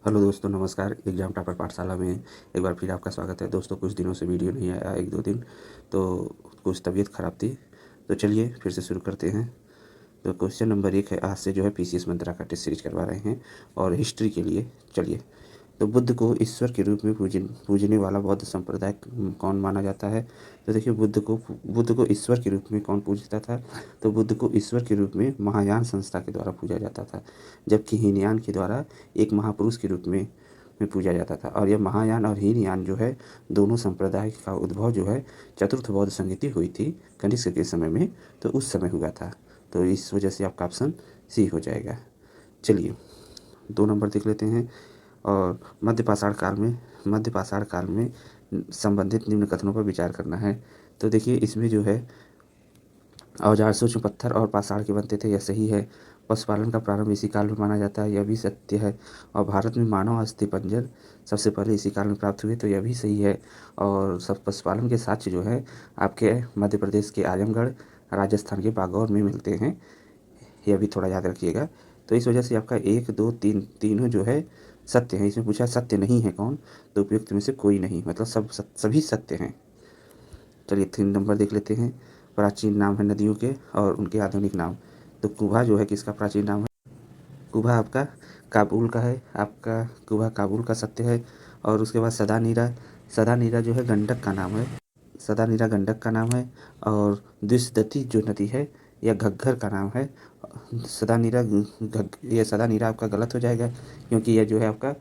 Hello दोस्तों, नमस्कार। Exam topper पाठशाला में एक बार फिर आपका स्वागत है। दोस्तों, कुछ दिनों से वीडियो नहीं आया, 1-2 दिन, तो कुछ तबीयत ख़राब थी। तो चलिए फिर से शुरू करते हैं। तो क्वेश्चन नंबर 1 है, आज से जो है पीसीएस मंत्रा का टेस्ट सीरीज करवा रहे हैं और हिस्ट्री के लिए। चलिए, तो बुद्ध को ईश्वर के रूप में पूजने वाला बौद्ध संप्रदाय कौन माना जाता है? तो देखिए, बुद्ध को ईश्वर के रूप में कौन पूजता था? तो बुद्ध को ईश्वर के रूप में महायान संस्था के द्वारा पूजा जाता था, जबकि हीनयान के द्वारा एक महापुरुष के रूप में पूजा जाता था। और यह महायान और हीनयान जो है, दोनों संप्रदाय का उद्भव जो है चतुर्थ बौद्ध संहिता हुई थी कनिष्क के समय में, तो उस समय हुआ था। तो इस वजह से आपका ऑप्शन सी हो जाएगा। चलिए 2 नंबर देख लेते हैं। और मध्य पाषाण काल में संबंधित निम्न कथनों पर विचार करना है। तो देखिए, इसमें जो है औजार सूक्ष्म पत्थर और पाषाण के बनते थे, यह सही है। पशुपालन का प्रारंभ इसी काल में माना जाता है, यह भी सत्य है। और भारत में मानव अस्थिपंजर सबसे पहले इसी काल में प्राप्त हुए, तो यह भी सही है। और सब पशुपालन के साक्ष्य जो है आपके मध्य प्रदेश के आजमगढ़, राजस्थान के बागौर में मिलते हैं, यह भी थोड़ा याद रखिएगा। तो इस वजह से आपका 1, 2, 3 तीनों जो है सत्य है। इसमें पूछा सत्य नहीं है कौन, तो उपयुक्त में से कोई नहीं, मतलब सभी सत्य हैं। चलिए 3 नंबर देख लेते हैं। प्राचीन नाम है नदियों के और उनके आधुनिक नाम। तो कुभा जो है किसका प्राचीन नाम है? कुभा आपका काबुल का है। आपका कुभा काबुल का सत्य है। और उसके बाद सदा नीरा जो है गंडक का नाम है। सदा नीरा गंडक का नाम है। और द्विशदती जो नदी है यह घग्घर का नाम है। ये सदा नीरा आपका गलत हो जाएगा, क्योंकि यह जो है आपका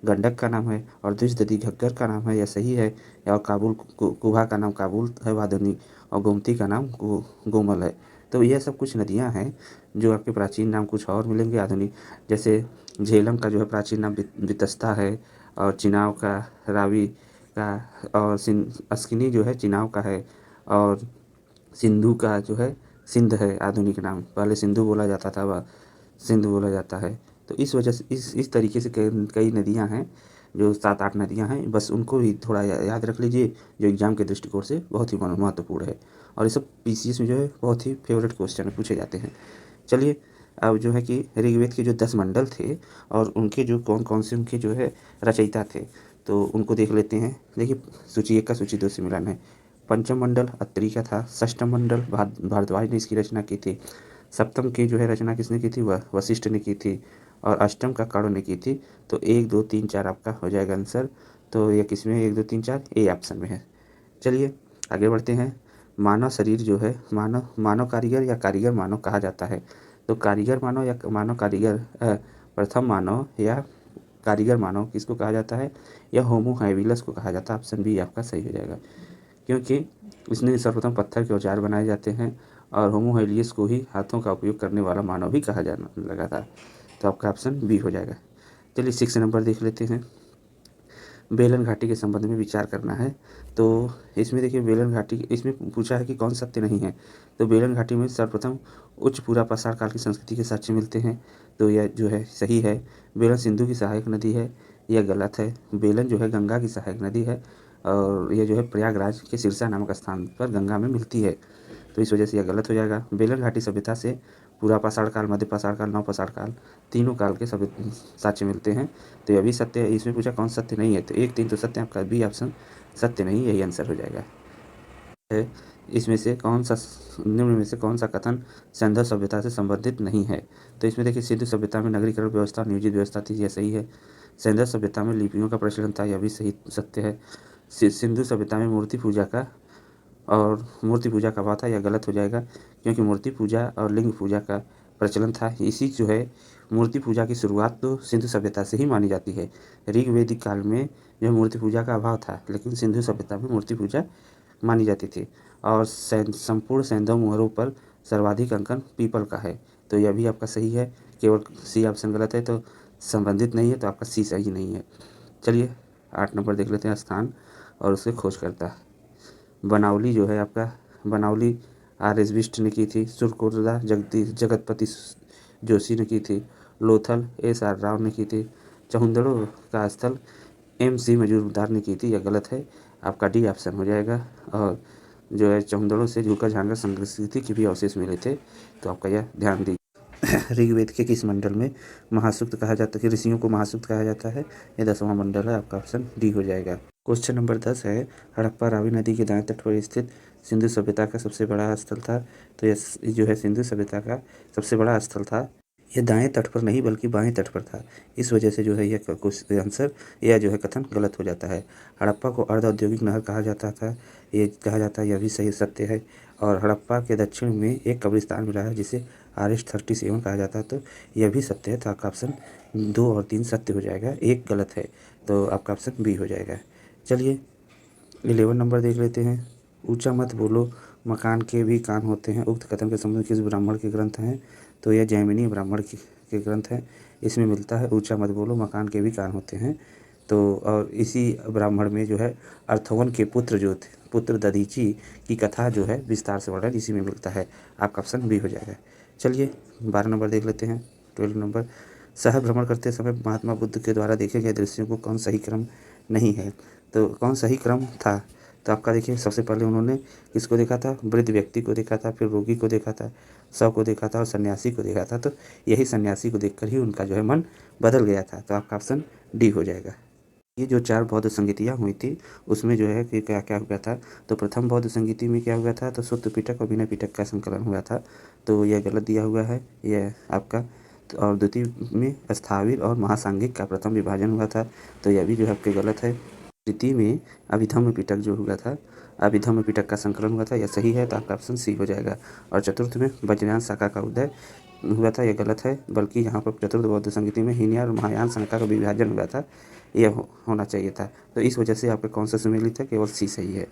गंडक का नाम है और द्विशदती घग्घर का नाम है, यह सही है। और कुभा का नाम काबुल है वाधुनी, और गोमती का नाम गोमल है। तो यह सब कुछ नदियाँ हैं जो आपके प्राचीन नाम कुछ और मिलेंगे आधुनिक। जैसे झेलम का जो है प्राचीन नाम वितस्ता है, और चिनाव का रावी का, और अस्किनी जो है चिनाव का है, और सिंधु का जो है सिंध है आधुनिक नाम। पहले सिंधु बोला जाता था, वह सिंध बोला जाता है। तो इस वजह से इस तरीके से कई नदियाँ हैं, जो 7-8 नदियाँ हैं, बस उनको ही थोड़ा याद रख लीजिए, जो एग्जाम के दृष्टिकोण से बहुत ही महत्वपूर्ण है। और ये सब पीसीएस में जो है बहुत ही फेवरेट क्वेश्चन पूछे जाते हैं। चलिए, अब जो है कि ऋग्वेद के जो 10 मंडल थे और उनके जो कौन कौन से उनके जो है रचयिता थे, तो उनको देख लेते हैं। देखिए, सूची 1 का सूची 2 से मिलान है। पंचम मंडल अत्रि का था। षष्ठम मंडल भारद्वाज ने इसकी रचना की थी। सप्तम की जो है रचना किसने की थी? वह वशिष्ठ ने की थी। और अष्टम का कर्ण ने की थी। तो 1, 2, 3, 4 आपका हो जाएगा आंसर। तो ये किस में है? 1, 2, 3, 4 ए ऑप्शन में है। चलिए आगे बढ़ते हैं। मानव शरीर जो है मानव कारीगर या कारीगर मानव कहा जाता है। तो कारीगर मानव या मानव कारीगर प्रथम मानव या कारीगर मानव किसको कहा जाता है? या होमो हैबिलस को कहा जाता है। ऑप्शन बी आपका सही हो जाएगा, क्योंकि इसने सर्वप्रथम पत्थर के औजार बनाए जाते हैं, और होमो हैबिलिस को ही हाथों का उपयोग करने वाला मानव भी कहा जाने लगा था। तो आपका ऑप्शन बी हो जाएगा। चलिए 6 नंबर देख लेते हैं। बेलन घाटी के संबंध में विचार करना है। तो इसमें देखिए, बेलन घाटी इसमें पूछा है कि कौन सत्य नहीं है। तो बेलन घाटी में सर्वप्रथम उच्च पूरा पाषाण काल की संस्कृति के साक्ष्य मिलते हैं, तो यह जो है सही है। बेलन सिंधु की सहायक नदी है, यह गलत है। बेलन जो है गंगा की सहायक नदी है, और यह जो है प्रयागराज के सिरसा नामक स्थान पर गंगा में मिलती है, तो इस वजह से यह गलत हो जाएगा। बेलन घाटी सभ्यता से पूरा पाषाण काल, मध्य पाषाण काल, नव पाषाण काल, तीनों काल के सभी साक्ष्य मिलते हैं, तो यह भी सत्य है। इसमें पूछा कौन सत्य नहीं है, तो 1, 3 तो सत्य है, आपका बी ऑप्शन सत्य नहीं, यही आंसर हो जाएगा। है इसमें से कौन सा निम्न में से कौन सा कथन सिंधु सभ्यता से संबंधित नहीं है? तो इसमें देखिए, सिंधु सभ्यता में नगरीकरण व्यवस्था, नियोजित व्यवस्था थी, यह सही है। सिंधु सभ्यता में लिपियों का प्रचलन था, यह भी सही सत्य है। सिंधु सभ्यता में मूर्ति पूजा का अभाव था, यह गलत हो जाएगा, क्योंकि मूर्ति पूजा और लिंग पूजा का प्रचलन था। इसी जो है मूर्ति पूजा की शुरुआत तो सिंधु सभ्यता से ही मानी जाती है। ऋग वैदिक काल में जो मूर्ति पूजा का अभाव था, लेकिन सिंधु सभ्यता में मूर्ति पूजा मानी जाती थी। और संपूर्ण सैंधव मोहरों पर सर्वाधिक अंकन पीपल का है, तो यह भी आपका सही है। केवल सी ऑप्शन गलत है, तो संबंधित नहीं है, तो आपका सी सही नहीं है। चलिए 8 नंबर देख लेते हैं। स्थान और उसके खोजकर्ता। बनावली जो है आपका, बनावली R.S. बिष्ट ने की थी। सुरकोटदा जगतपति जोशी ने की थी। लोथल S.R. राव ने की थी। चहुंदड़ो का स्थल M.C. मजूमदार ने की थी, यह गलत है, आपका डी ऑप्शन हो जाएगा। और जो है चहुंदड़ो से झुका झांगा संस्कृति के भी अवशेष मिले थे, तो आपका यह ध्यान दीजिए। ऋग्वेद के किस मंडल में महासूक्त कहा जाता है कि ऋषियों को महासूक्त कहा जाता है? ये 10वां मंडल है, आपका ऑप्शन डी हो जाएगा। क्वेश्चन नंबर 10 है, हड़प्पा रावी नदी के दाएं तट पर स्थित सिंधु सभ्यता का सबसे बड़ा स्थल था। तो ये जो है सिंधु सभ्यता का सबसे बड़ा स्थल था, यह दाएं तट पर नहीं बल्कि बाएं तट पर था। इस वजह से जो है यह क्वेश्चन आंसर यह जो है कथन गलत हो जाता है। हड़प्पा को अर्ध औद्योगिक नगर कहा जाता था, ये कहा जाता है, यह भी सही सत्य है। और हड़प्पा के दक्षिण में एक कब्रिस्तान मिला है जिसे RH37 कहा जाता है, तो यह भी सत्य है। तो आपका ऑप्शन 2 और 3 सत्य हो जाएगा, एक गलत है, तो आपका ऑप्शन बी हो जाएगा। चलिए 11 नंबर देख लेते हैं। ऊंचा मत बोलो, मकान के भी कान होते हैं, उक्त कथन के संबंध किस ब्राह्मण के ग्रंथ हैं? तो यह जैमिनी ब्राह्मण के ग्रंथ हैं। इसमें मिलता है ऊंचा मत बोलो, मकान के भी कान होते हैं। तो और इसी ब्राह्मण में जो है अर्थवन के पुत्र जो थे, पुत्र दधीची की कथा जो है विस्तार से वर्णन इसी में मिलता है। आपका ऑप्शन बी हो जाएगा। चलिए 12 नंबर देख लेते हैं। 12 नंबर, शहर भ्रमण करते समय महात्मा बुद्ध के द्वारा देखे गए दृश्यों को कौन सही क्रम नहीं है? तो कौन सही क्रम था? तो आपका देखिए, सबसे पहले उन्होंने किसको देखा था? वृद्ध व्यक्ति को देखा था, फिर रोगी को देखा था, शव को देखा था और सन्यासी को देखा था। तो यही सन्यासी को देखकर ही उनका जो है मन बदल गया था। तो आपका ऑप्शन डी हो जाएगा। ये जो 4 बौद्ध संगीतियाँ हुई थी उसमें जो है कि क्या क्या हुआ था? तो प्रथम बौद्ध संगीति में क्या हुआ था? तो सुत्त पिटक और विनय पिटक का संकलन हुआ था, तो यह गलत दिया हुआ है यह आपका। और द्वितीय में स्थाविर और महासांगिक का प्रथम विभाजन हुआ था, तो यह भी जो है आपके गलत है। तृतीय में अभिधम्म पिटक जो हुआ था, अभिधम्म पिटक का संकलन हुआ था, यह सही है, तो आपका ऑप्शन सी हो जाएगा। और चतुर्थ में वज्रयान शाखा का उदय हुआ था, यह गलत है, बल्कि यहाँ पर चतुर्थ बौद्ध संगीति में हीनयान और महायान शाखा का विभाजन हुआ था, यह होना चाहिए था। तो इस वजह से आपका कौन सा सुमेलित है? केवल सी सही है।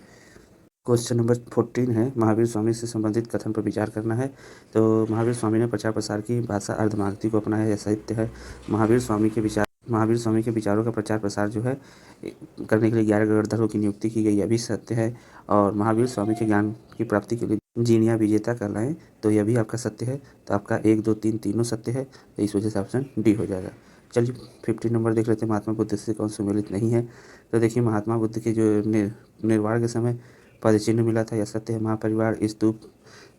क्वेश्चन नंबर 14 है, महावीर स्वामी से संबंधित कथन पर विचार करना है। तो महावीर स्वामी ने प्रचार प्रसार की भाषा अर्धमागधी को अपनाया, यह सत्य है। महावीर स्वामी के विचारों का प्रचार प्रसार जो है करने के लिए 11 गणधरों की नियुक्ति की गई, यह भी सत्य है। और महावीर स्वामी के ज्ञान की प्राप्ति के लिए जीनिया विजेता कहलाएं, तो यह भी आपका सत्य है। तो आपका 1, 2, 3 तीनों सत्य है, तो इस वजह से ऑप्शन डी हो जाएगा। चलिए 15 नंबर देख लेते हैं, महात्मा बुद्ध से कौन सुमेलित नहीं है? तो देखिए, महात्मा बुद्ध के जो निर्वाण के समय पद चिन्ह मिला था, यह सत्य है। महापरिवार स्तूप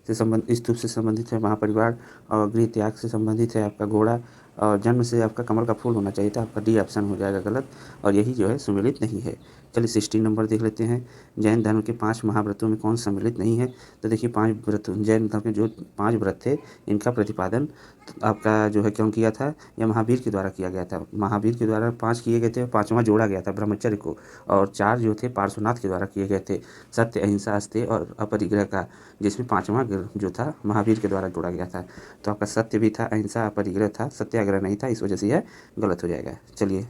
से संबंधित है महापरिवार, और गृह त्याग से संबंधित है आपका घोड़ा, और जन्म से आपका कमल का फूल होना चाहिए था, आपका डी ऑप्शन हो जाएगा गलत, और यही जो है सुमेलित नहीं है। चलिए 16 नंबर देख लेते हैं। जैन धर्म के 5 महाव्रतों में कौन सम्मिलित नहीं है? तो देखिए 5 व्रत, जैन धर्म के जो 5 व्रत थे इनका प्रतिपादन आपका जो है क्यों किया था? यह महावीर के द्वारा किया गया था। महावीर के द्वारा 5 किए गए थे, 5वां जोड़ा गया था ब्रह्मचर्य को, और 4 जो थे पार्श्वनाथ के द्वारा किए गए थे, सत्य, अहिंसा, अस्तेय और अपरिग्रह का, जिसमें 5वां जो था महावीर के द्वारा जोड़ा गया था। तो आपका सत्य भी था, अहिंसा, अपरिग्रह था, सत्याग्रह नहीं था, इस वजह से यह गलत हो जाएगा। चलिए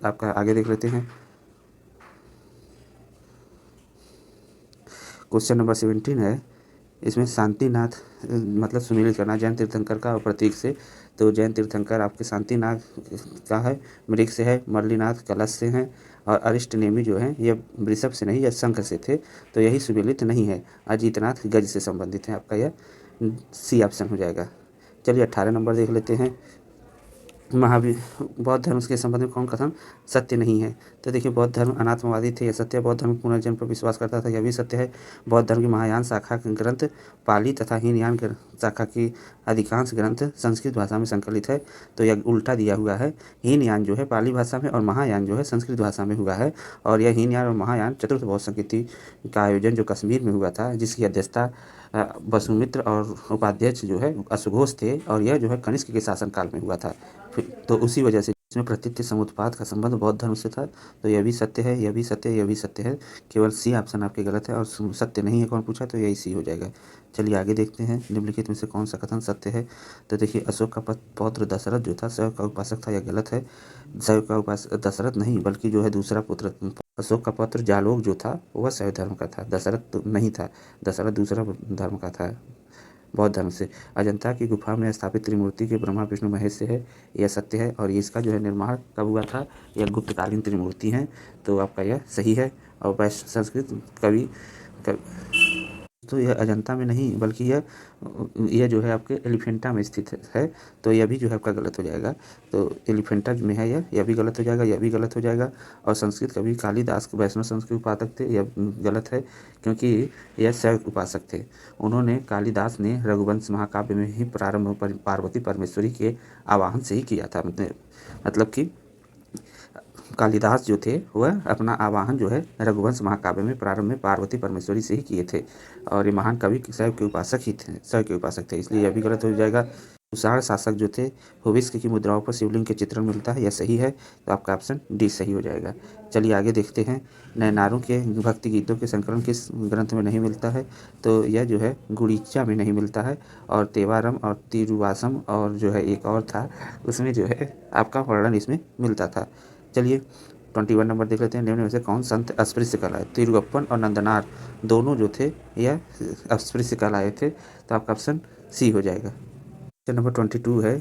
आपका आगे देख लेते हैं। क्वेश्चन नंबर 17 है, इसमें शांतिनाथ मतलब सुमेलित करना जैन तीर्थंकर का और प्रतीक से। तो जैन तीर्थंकर आपके शांतिनाथ का है, मृग से है, मल्लीनाथ कलश से हैं, और अरिष्टनेमी जो है ये वृषभ से नहीं, यह शंख से थे, तो यही सुमेलित नहीं है। अजीतनाथ गज से संबंधित है, आपका यह सी ऑप्शन हो जाएगा। चलिए 18 नंबर देख लेते हैं। महावीर बौद्ध धर्म के संबंध में कौन कथन सत्य नहीं है? तो देखिए, बौद्ध धर्म अनात्मवादी थे, यह सत्य है। बौद्ध धर्म पुनर्जन्म पर विश्वास करता था, यह भी सत्य है। बौद्ध धर्म की महायान शाखा के ग्रंथ पाली तथा हीनयान शाखा की अधिकांश ग्रंथ संस्कृत भाषा में संकलित है, तो यह उल्टा दिया हुआ है। हीनयान जो है पाली भाषा में और महायान जो है संस्कृत भाषा में हुआ है, और यह हीनयान और महायान चतुर्थ बौद्ध संगीति का आयोजन जो कश्मीर में हुआ था, जिसकी अध्यक्षता वसुमित्र और उपाध्यक्ष जो है अशुघोष थे, और यह जो है कनिष्क के शासनकाल में हुआ था। तो उसी वजह से इसमें प्रतीत्य समुत्पाद का संबंध बौद्ध धर्म से था, तो यह भी सत्य है, यह भी सत्य है, यह भी सत्य है। केवल सी ऑप्शन आपके गलत है, और सत्य नहीं है कौन पूछा, तो यही सी हो जाएगा। चलिए आगे देखते हैं, निम्नलिखित में से कौन सा कथन सत्य है? तो देखिए, अशोक का पौत्र दशरथ जो था शैव का उपासक था, यह गलत है। शैव का उपासक दशरथ नहीं, बल्कि जो है दूसरा पुत्र अशोक का पुत्र जालोक जो था वह शैव धर्म का था, दशरथ तो नहीं था, दशरथ दूसरा धर्म का था बौद्ध धर्म से। अजंता की गुफा में स्थापित त्रिमूर्ति के ब्रह्मा विष्णु महेश से है, यह सत्य है, और इसका जो है निर्माण कब हुआ था? यह गुप्तकालीन त्रिमूर्ति हैं, तो आपका यह सही है। और संस्कृत दोस्तों यह अजंता में नहीं बल्कि यह जो है आपके एलिफेंटा में स्थित है, तो यह भी जो है आपका गलत हो जाएगा। तो एलिफेंटा में है यह भी गलत हो जाएगा, यह भी गलत हो जाएगा। और संस्कृत कवि कालिदास वैष्णव संस्कृत के उपासक थे, यह गलत है क्योंकि यह शैव उपासक थे। उन्होंने कालिदास ने रघुवंश महाकाव्य में ही प्रारंभ पार्वती परमेश्वरी के आवाहन से ही किया था। मतलब कि कालिदास जो थे वह अपना आवाहन जो है रघुवंश महाकाव्य में प्रारंभ में पार्वती परमेश्वरी से ही किए थे, और ये महान कवि शैव के उपासक ही थे, शैव के उपासक थे, इसलिए यह भी गलत हो जाएगा। कुषाण शासक जो थे हुविस्क की मुद्राओं पर शिवलिंग के चित्रण मिलता है, यह सही है, तो आपका ऑप्शन डी सही हो जाएगा। चलिए आगे देखते हैं। नैनारों के भक्ति गीतों के संकलन किस ग्रंथ में नहीं मिलता है, तो यह जो है गुड़ीचा में नहीं मिलता है, और तेवारम और तिरुवासम और जो है एक और था उसमें जो है आपका वर्णन इसमें मिलता था। चलिए 21 नंबर देख लेते हैं। निम्न में से कौन संत अस्पृश्य कहलाए? तिरुगप्पन और नंदनार दोनों जो थे यह अस्पृश्य कहलाए थे, तो आपका ऑप्शन सी हो जाएगा। क्वेश्चन नंबर 22 है,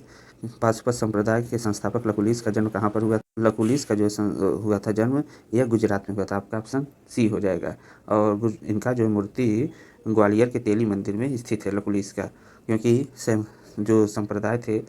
पाशुपत संप्रदाय के संस्थापक लकुलिश का जन्म कहाँ पर हुआ? लकुलिश का जो हुआ था जन्म, यह गुजरात में हुआ था, आपका ऑप्शन सी हो जाएगा। और इनका जो मूर्ति ग्वालियर के तेली मंदिर में स्थित है लकुलिश का, क्योंकि जो संप्रदाय थे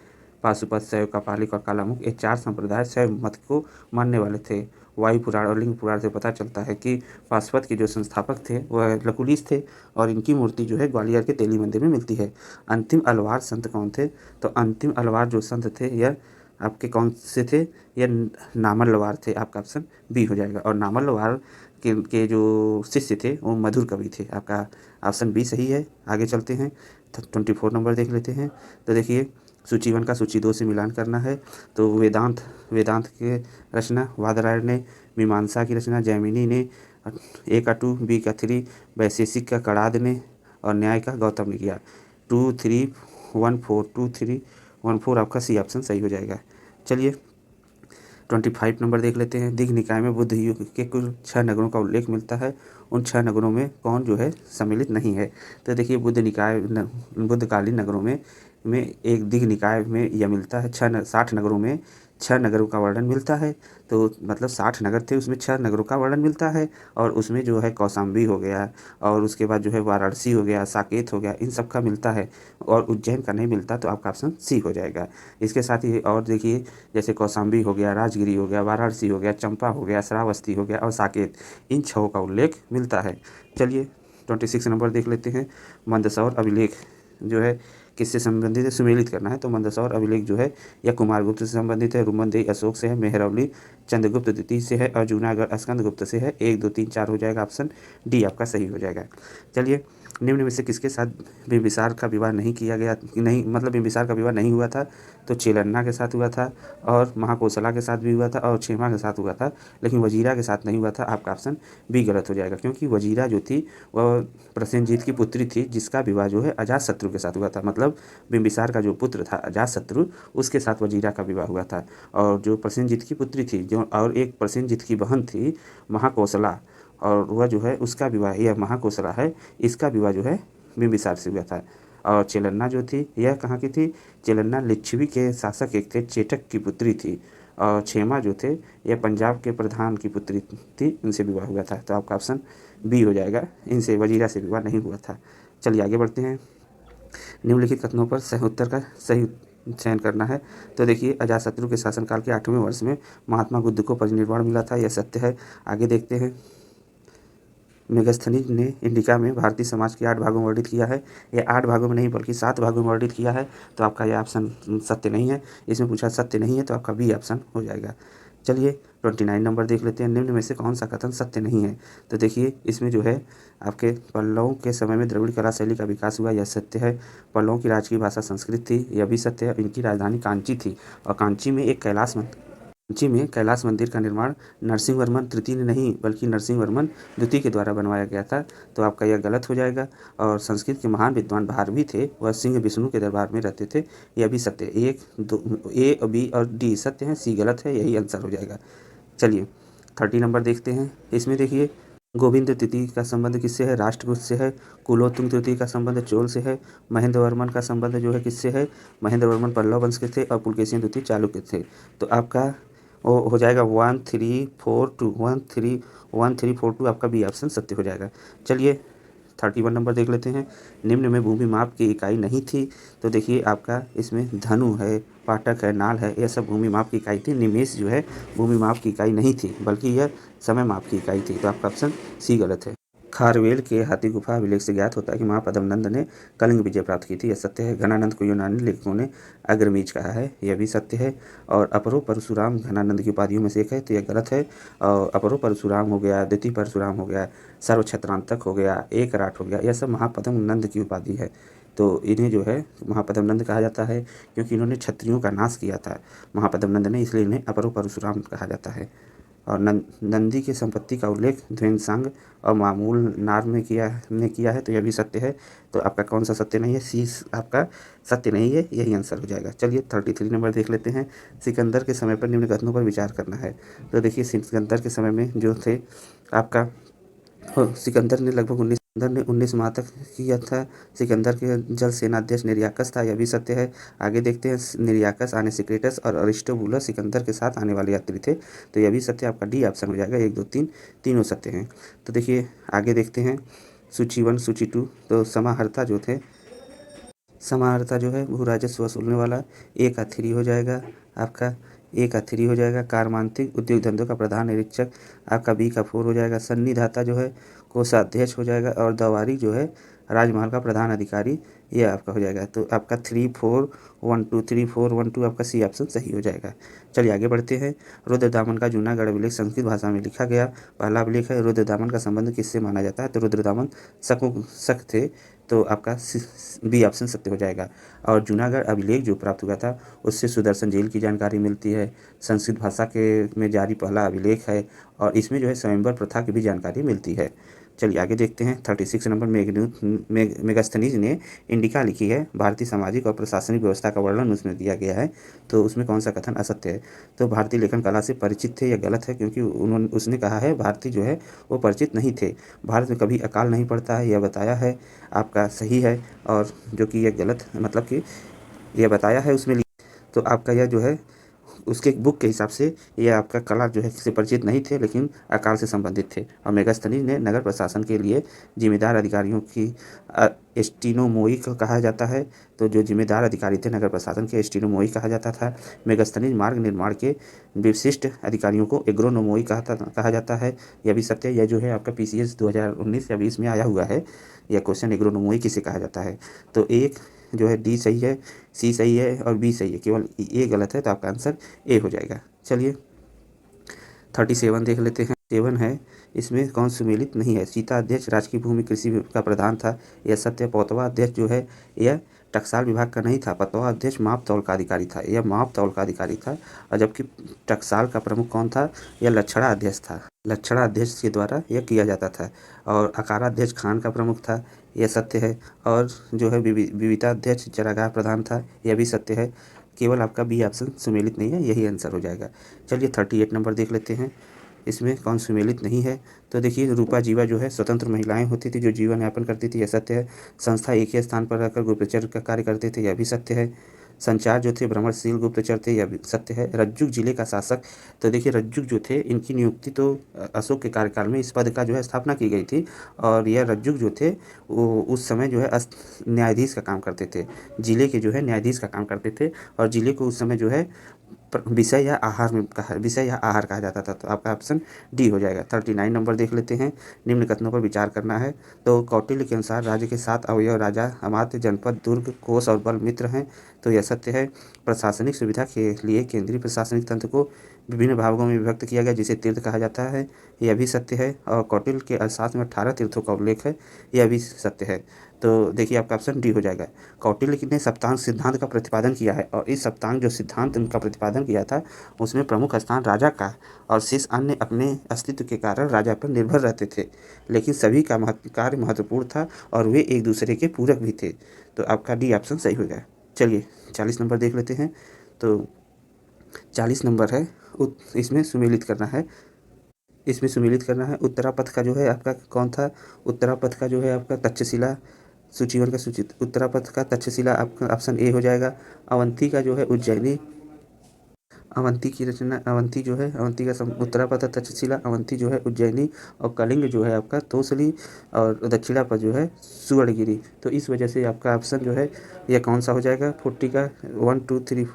पाशुपत, शैव, कापालिक और कालामुख, ये 4 संप्रदाय शैव मत को मानने वाले थे। वायु पुराण और लिंग पुराण से पता चलता है कि पाशुपत के जो संस्थापक थे वह लकुलिश थे, और इनकी मूर्ति जो है ग्वालियर के तेली मंदिर में मिलती है। अंतिम अलवार संत कौन थे? तो अंतिम अलवार जो संत थे यह आपके कौन से थे? यह नामलवार थे, आपका ऑप्शन बी हो जाएगा। और नामलवार के जो शिष्य थे वो मधुर कवि थे, आपका ऑप्शन बी सही है। आगे चलते हैं, 24 नंबर देख लेते हैं। तो देखिए सूची 1 का सूची 2 से मिलान करना है। तो वेदांत के रचना वादरायण ने, मीमांसा की रचना जैमिनी ने, ए का 2, बी का 3, वैशेषिक का कणाद ने, और न्याय का गौतम ने किया। 2 3 1 4 2 3 1 4 आपका सी ऑप्शन सही हो जाएगा। चलिए 25 नंबर देख लेते हैं। दिग् निकाय में बुद्ध युग के कुल 6 नगरों का उल्लेख मिलता है, उन 6 नगरों में कौन जो है सम्मिलित नहीं है? तो देखिए बुद्धकालीन नगरों में एक दिग् निकाय में यह मिलता है। 60 नगरों में 6 नगरों का वर्णन मिलता है, तो मतलब 60 नगर थे उसमें 6 नगरों का वर्णन मिलता है, और उसमें जो है कौशाम्बी हो गया, और उसके बाद जो है वाराणसी हो गया, साकेत हो गया, इन सब का मिलता है, और उज्जैन का नहीं मिलता, तो आपका ऑप्शन सी हो जाएगा। इसके साथ ही और देखिए जैसे कौशाम्बी हो गया, राजगिरी हो गया, वाराणसी हो गया, चंपा हो गया, श्रावस्ती हो गया और साकेत, इन 6 का उल्लेख मिलता है। चलिए 26 नंबर देख लेते हैं। मंदसौर अभिलेख जो है किससे संबंधित है? सुमेलित करना है, तो मंदसौर अभिलेख जो है यह कुमारगुप्त से संबंधित है, रुमनदेही अशोक से है, मेहरौली चंद्रगुप्त द्वितीय से है, और जूनागढ़ स्कंदगुप्त से है। 1 2 3 4 हो जाएगा, ऑप्शन डी आपका सही हो जाएगा। चलिए निम्न में से किसके साथ बिंबिसार का विवाह नहीं किया गया, नहीं मतलब बिंबिसार का विवाह नहीं हुआ था? तो चेलन्ना के साथ हुआ था, और महाकोशला के साथ भी हुआ था, और क्षेमा के साथ हुआ था, लेकिन वजीरा के साथ नहीं हुआ था, आपका ऑप्शन बी गलत हो जाएगा। क्योंकि वजीरा जो थी वह प्रसेनजीत की पुत्री थी, जिसका विवाह जो है अजातशत्रु के साथ हुआ था। मतलब बिंबिसार का जो पुत्र था अजातशत्रु, उसके साथ वजीरा का विवाह हुआ था। और जो प्रसेनजीत की पुत्री थी जो, और एक प्रसेनजीत की बहन थी महाकोशला, और वह जो है उसका विवाह, यह महाकोशला है, इसका विवाह जो है बिंबिसार से हुआ था। और चेलन्ना जो थी यह कहाँ की थी? चेलन्ना लिच्छवी के शासक एक थे, चेटक की पुत्री थी। और क्षेमा जो थे यह पंजाब के प्रधान की पुत्री थी, इनसे विवाह हुआ था, तो आपका ऑप्शन बी हो जाएगा, इनसे वजीरा से विवाह नहीं हुआ था। चलिए आगे बढ़ते हैं। निम्नलिखित कथनों पर सही उत्तर का सही चयन करना है। तो देखिए अजातशत्रु के शासनकाल के 8वें वर्ष में महात्मा बुद्ध को परिनिर्वाण मिला था, यह सत्य है। आगे देखते हैं। मेगस्थनीज ने इंडिका में भारतीय समाज के 8 भागों में वर्णित किया है, यह 8 भागों में नहीं बल्कि 7 भागों में वर्णित किया है, तो आपका यह ऑप्शन सत्य नहीं है। इसमें पूछा सत्य नहीं है, तो आपका बी ऑप्शन हो जाएगा। चलिए 29 नंबर देख लेते हैं। निम्न में से कौन सा कथन सत्य नहीं है? तो देखिए इसमें जो है आपके पल्लवों के समय में द्रविड़ कला शैली का विकास हुआ, यह सत्य है। पल्लवों की राजकीय भाषा संस्कृत थी, यह भी सत्य है। इनकी राजधानी कांची थी, और कांची में कैलाश मंदिर का निर्माण नरसिंहवर्मन तृतीय ने नहीं बल्कि नरसिंहवर्मन द्वितीय के द्वारा बनवाया गया था, तो आपका यह गलत हो जाएगा। और संस्कृत के महान विद्वान भारवी थे, वह सिंह विष्णु के दरबार में रहते थे, यह भी सत्य है। 1 2 ए बी और डी सत्य है, सी गलत है, यही आंसर हो जाएगा। चलिए 30 नंबर देखते हैं। इसमें देखिए गोविंद तृतीय का संबंध किससे है? राष्ट्रकूट से है। कुलोत्तुंग तृतीय का संबंध चोल से है। महेंद्र वर्मन का संबंध जो है किससे है? महेंद्र वर्मन पल्लव वंश के थे, और पुलकेशिन द्वितीय चालुक्य थे, तो आपका वो हो जाएगा 1 3 4 2 1 3 1 3 4 2, आपका बी ऑप्शन सत्य हो जाएगा। चलिए 31 नंबर देख लेते हैं। निम्न में भूमि माप की इकाई नहीं थी। तो देखिए आपका इसमें धनु है, पाटक है, नाल है, यह सब भूमि माप की इकाई थी। निमेष जो है भूमि माप की इकाई नहीं थी, बल्कि यह समय माप की इकाई थी। तो आपका ऑप्शन सी गलत है। खारवेल के हाथी गुफा अभिलेख से ज्ञात होता है कि महापद्मनंद ने कलिंग विजय प्राप्त की थी, यह सत्य है। घनानंद को यूनानी लेखकों ने अग्रमीज कहा है, यह भी सत्य है। और अपरो परशुराम घनानंद की उपाधियों में से एक है, तो यह गलत है। और अपरो परशुराम हो गया, द्वितीय परशुराम हो गया, सर्वछत्रांतक हो गया, एक राट हो गया, यह सब महापद्मनंद की उपाधि है। तो इन्हें जो है महापद्मनंद कहा जाता है, क्योंकि इन्होंने क्षत्रियों का नाश किया था महापद्मनंद ने, इसलिए इन्हें अपरो परशुराम कहा जाता है। और नंदी की संपत्ति का उल्लेख ध्वेनसांग और मामूल नार में किया है, तो यह भी सत्य है। तो आपका कौन सा सत्य नहीं है? सी आपका सत्य नहीं है, यही आंसर हो जाएगा। चलिए 33 नंबर देख लेते हैं। सिकंदर के समय पर निम्न कथनों पर विचार करना है। तो देखिए सिकंदर के समय में जो थे आपका सिकंदर ने 19 माह तक किया था। सिकंदर के जल सेनाध्यक्ष निर्याकस था, यह भी सत्य है। आगे देखते हैं, निर्याकस, आनेसिक्रेटस और अरिस्टोबुलस सिकंदर के साथ आने वाले यात्री थे, तो यह भी सत्य। आपका डी ऑप्शन हो जाएगा। 1, 2, 3 तीनों सत्य हैं। तो देखिए आगे देखते हैं, सूची 1, सूची 2। तो समाहर्ता जो है भू राजस्व वसूलने वाला, एक का 3 हो जाएगा आपका, एक का 3 हो जाएगा। कारमांतिक उद्योग धंधों का प्रधान निरीक्षक आपका बी का 4 हो जाएगा। सन्निधाता जो है कोषाध्यक्ष हो जाएगा। और दवारी जो है राजमहल का प्रधान अधिकारी, ये आपका हो जाएगा। तो आपका 3, 4, 1, 2, 3, 4, 1, 2 आपका सी ऑप्शन सही हो जाएगा। चलिए आगे बढ़ते हैं। रुद्रदामन का जूनागढ़ अभिलेख संस्कृत भाषा में लिखा गया। पहला अभिलेख है, रुद्रदामन का संबंध किससे माना जाता है? तो रुद्रदामन शक थे, तो आपका बी ऑप्शन सत्य हो जाएगा। और जूनागढ़ अभिलेख जो प्राप्त हुआ था उससे सुदर्शन झील की जानकारी मिलती है। संस्कृत भाषा के में जारी पहला अभिलेख है, और इसमें जो है स्वयंवर प्रथा की भी जानकारी मिलती है। चलिए आगे देखते हैं। 36 नंबर, मेगास्थनीज ने इंडिका लिखी है। भारतीय सामाजिक और प्रशासनिक व्यवस्था का वर्णन उसमें दिया गया है, तो उसमें कौन सा कथन असत्य है? तो भारतीय लेखन कला से परिचित थे, यह गलत है, क्योंकि उसने कहा है भारतीय जो है वो परिचित नहीं थे। भारत में कभी अकाल नहीं पड़ता है, यह बताया है, आपका सही है। और जो कि यह गलत, मतलब कि यह बताया है उसमें, तो आपका यह जो है उसके बुक के हिसाब से ये आपका कला जो है से परिचित नहीं थे, लेकिन अकाल से संबंधित थे। और मेगास्थनीज ने नगर प्रशासन के लिए जिम्मेदार अधिकारियों की एस्टिनोमोई कहा जाता है। तो जो जिम्मेदार अधिकारी थे नगर प्रशासन के, एस्टिनोमोई कहा जाता था। मेगास्थनीज मार्ग निर्माण के विशिष्ट अधिकारियों को एग्रोनोमोई कहा जाता है, यह भी सत्य। यह जो है आपका PCS 2019 या 20 में आया हुआ है, यह क्वेश्चन एग्रोनोमोई किसे कहा जाता है। तो एक जो है डी सही है, सी सही है और बी सही है, केवल ए गलत है, तो आपका आंसर ए हो जाएगा। चलिए 37 देख लेते हैं। 7 है, इसमें कौन सुमेलित नहीं है? सीता अध्यक्ष राजकीय भूमि कृषि का प्रधान था, यह सत्य। पौतवा अध्यक्ष जो है यह टकसाल विभाग का नहीं था। पतवा अध्यक्ष माप तौल का अधिकारी था, यह माप तौल का अधिकारी था। और जबकि टकसाल का प्रमुख कौन था? यह लक्षणा अध्यक्ष था, लक्षणा अध्यक्ष के द्वारा यह किया जाता था। और अकारा अध्यक्ष खान का प्रमुख था, यह सत्य है। और जो है विविता अध्यक्ष चरागाह प्रधान था, यह भी सत्य है। केवल आपका बी ऑप्शन सुमेलित नहीं है, यही आंसर हो जाएगा। चलिए 38 नंबर देख लेते हैं, इसमें कौन सुमेलित नहीं है? तो देखिए रूपा जीवा जो है स्वतंत्र महिलाएं होती थी जो जीवन यापन करती थी, यह सत्य है। संस्था एक ही स्थान पर रहकर गुप्तचर का कार्य करते थे, यह भी सत्य है। संचार जो थे भ्रमणशील गुप्तचर थे, यह भी सत्य है। रज्जुक जिले का शासक, तो देखिए रज्जुक जो थे इनकी नियुक्ति तो अशोक के कार्यकाल में इस पद का जो है स्थापना की गई थी। और यह रज्जुक जो थे वो उस समय जो है न्यायाधीश का काम करते थे, जिले के जो है न्यायाधीश का काम करते थे। और जिले को उस समय जो है विषय या आहार कहा जाता था, तो आपका ऑप्शन डी हो जाएगा। 39 नंबर देख लेते हैं। निम्न कथनों पर विचार करना है। तो कौटिल्य के अनुसार राज्य के 7 अवयव राजा, अमात्य, जनपद, दुर्ग, कोष और बल मित्र हैं, तो यह सत्य है। प्रशासनिक सुविधा के लिए केंद्रीय प्रशासनिक तंत्र को विभिन्न भागों में विभक्त किया गया, जिसे तीर्थ कहा जाता है, यह भी सत्य है। और कौटिल्य के अर्थशास्त्र में 18 तीर्थों का उल्लेख है, यह भी सत्य है। तो देखिए आपका ऑप्शन डी हो जाएगा। कौटिल्य ने सप्तांग सिद्धांत का प्रतिपादन किया है, और इस सप्तांग जो सिद्धांत उनका प्रतिपादन किया था उसमें प्रमुख स्थान राजा का, और शेष अन्य अपने अस्तित्व के कारण राजा पर निर्भर रहते थे, लेकिन सभी का कार्य महत्वपूर्ण था और वे एक दूसरे के पूरक भी थे। तो आपका डी ऑप्शन सही हो गया। चलिए 40 नंबर देख लेते हैं। तो 40 नंबर है, इसमें सुमेलित करना है। उत्तरापथ का जो है आपका कौन था? उत्तरापथ का जो है आपका तक्षशिला, सूचीवन का सूचित उत्तरापथ का तक्षशिला आपका ऑप्शन ए हो जाएगा। अवंती का जो है उज्जैनी, अवंती की रचना, अवंती जो है, अवंती का उत्तरा पर था तक्षशिला, अवंती जो है उज्जैनी, और कलिंग जो है आपका तोसली, और दक्षिणा पर जो है सुवर्णगिरी। तो इस वजह से आपका ऑप्शन जो है यह कौन सा हो जाएगा 40 का 1 2 3।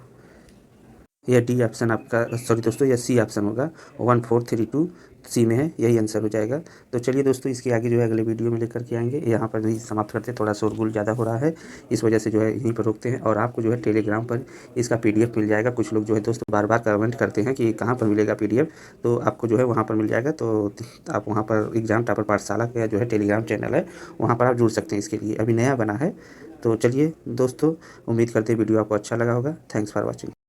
यह डी ऑप्शन आपका, सॉरी दोस्तों, यह सी ऑप्शन होगा, 1432 सी में है, यही आंसर हो जाएगा। तो चलिए दोस्तों, इसके आगे जो है अगले वीडियो में लेकर के आएंगे। यहाँ पर नहीं समाप्त करते, थोड़ा शोरगुल ज़्यादा हो रहा है, इस वजह से जो है यहीं पर रोकते हैं। और आपको जो है टेलीग्राम पर इसका PDF मिल जाएगा। कुछ लोग जो है दोस्तों बार बार कमेंट करते हैं कि कहाँ पर मिलेगा PDF, तो आपको जो है वहाँ पर मिल जाएगा। तो आप वहाँ पर एग्जाम टॉपर पाठशाला का जो है टेलीग्राम चैनल है, वहाँ पर आप जुड़ सकते हैं। इसके लिए अभी नया बना है। तो चलिए दोस्तों, उम्मीद करते हैं वीडियो आपको अच्छा लगा होगा। Thanks for watching.